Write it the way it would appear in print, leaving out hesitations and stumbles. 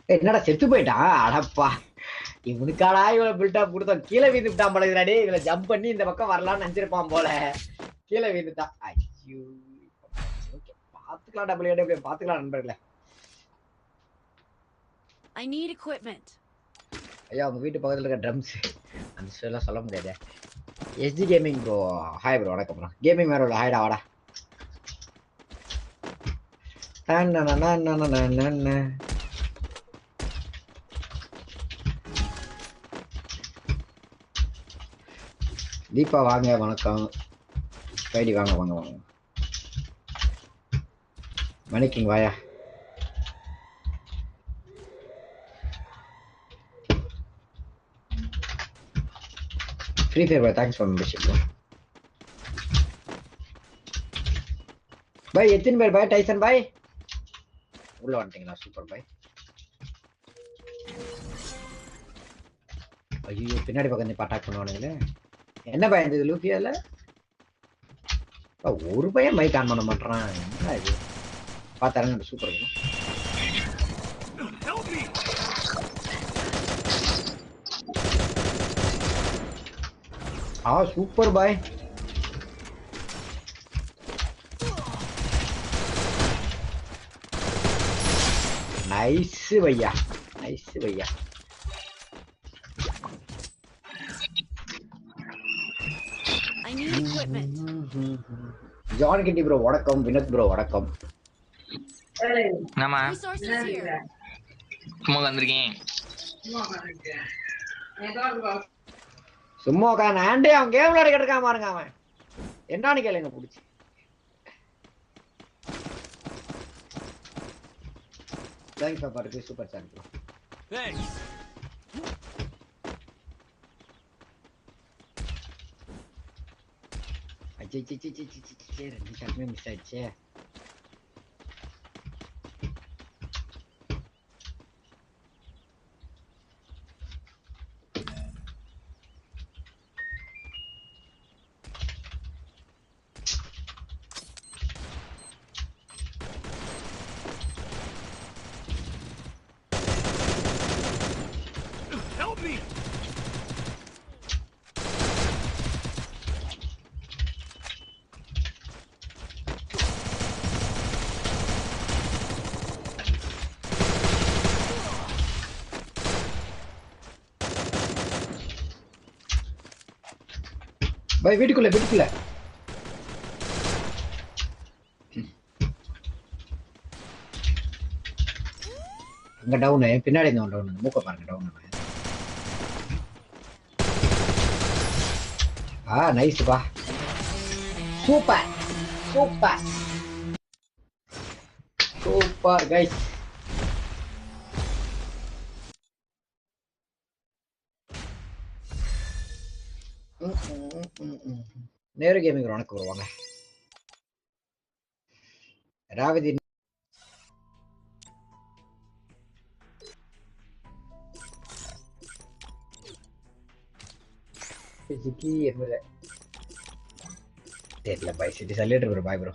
என்னடா செத்து போயிட்டான் அடப்பா. இவனுக்காடா இவ்வளவு பில்டப் கொடுத்தோம். கீழே வீந்து விட்டான் பழகுறாடே. இதுல ஜம்ப் பண்ணி இந்த பக்கம் வரலாம்னு நினைச்சிருப்பான் போல. கீழே வீந்துட்டான். ஐயோ பாத்துக்கலாம். டபுள் ஏடு பாத்துக்கலாம் நண்பர்களே. I need equipment. ஐயா உங்க வீட்டு பக்கத்துல இருக்க ட்ரம்ஸ் அந்த எல்லாம் சொல்ல முடியாது. SG gaming bro hi bro வணக்கம் ப்ரோ. கேமிங் வேற ஹாய்டா வாடா. தீபா வாங்க வணக்கம். கைடி வாங்க வாங்க வாங்க. மணிக்கிங் வாயா. ஃப்ரீ ஃபயர் பாய் தேங்க்ஸ் ஃபார் மெம்பர்ஷிப் ப்ரோ. பாய் எத்தனை பேர் பாய்? டைசன் பாய் உள்ள வந்துட்டீங்களா? சூப்பர் பாய். ஐயோ பின்னாடி பக்கம் அட்டாக் பண்ணுவானுங்களே. என்ன பையன் இது லூஃபியால? ஒரு பையன் மைக் ஆன் பண்ண மாட்டான். என்ன இது பார்த்தாருங்க. சூப்பர். சூப்பர் பாய். நைஸ் பையா நைஸ் பையா. I need equipment. ஜான் கிட்டி ப்ரோ வணக்கம். வினோத் ப்ரோ வணக்கம். ஆமா Resources here. சும்மா வந்திருக்கேன். சும்மா உட்காந்து ஆண்டே அவன் கேம் விளையாட கிடக்காம பாருங்க. அவன் என்னன்னு கேளுங்க பிடிச்சி. தேங்க்ஸ் பாப்பா இருக்கு சூப்பர் சார் ப்ரோ. தேங்க்ஸ். அச்சே ரெண்டு ஷாட்மே மிஸ் ஆயிடுச்சே. பாய் வீட்டுக்குள்ள வீட்டுக்குள்ள. அங்க டவுனு பின்னாடி டவுன் மூக்க பாருங்க டவுன். நைஸ் பா. Super super super guys. Nehru gaming வணக்கம் வருவாங்க. ராவதி தெரியல பாய். சிட்டி சல்லிட்டு ப்ரோ பாய் ப்ரோ.